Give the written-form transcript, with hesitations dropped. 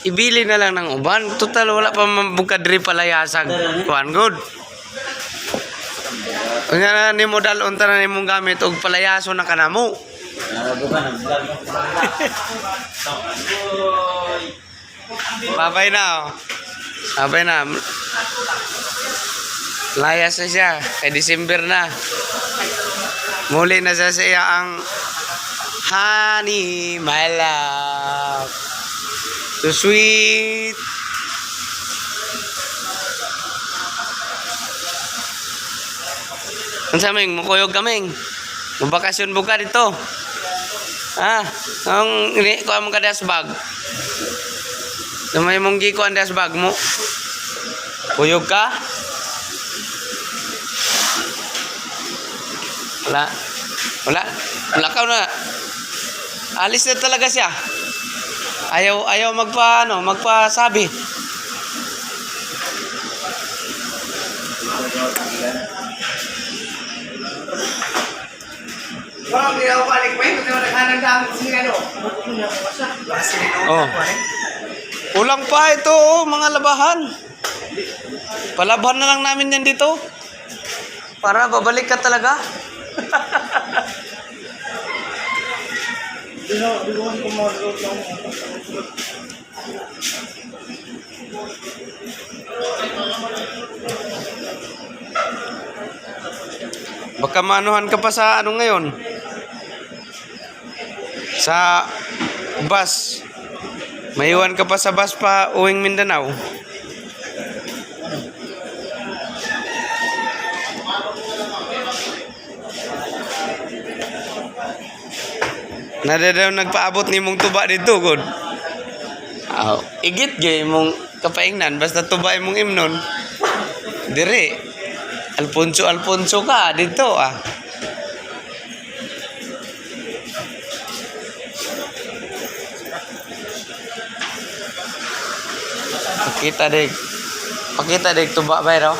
ibili na lang ng uban. Total wala pa mabukad diri palayasag. Kuan good. Nga ni modal unta na nimong gamit og palayaso na kanamo. Babay na. Babay na. Layas na siya. Kay December na. Muli na sa siya ang honey, my love. So sweet. Ang saming, mukuyog kaming. Mabakasyon buka dito. Ang ini ko ang kadas bag. Namay mong gi ko ang das bag mo. Kuyog ka? Wala. Wala. Wala ka na. Alis na talaga siya. Ayaw magpasabi. Oh. Ulang pa ito, mga labahan. Palabhan na lang namin yan dito. Para babalik ka talaga. Baka maanuhan ka pa sa ano ngayon? Sa bus. Maiwan ka pa sa bus pa uwing Mindanao. Nada daw nagpaabot ni mong tuba dito, god. Igit gay mong kapaingnan basta tuba mong imnon. Dire. Alfonso ka dito Pakita dek tuba bayro.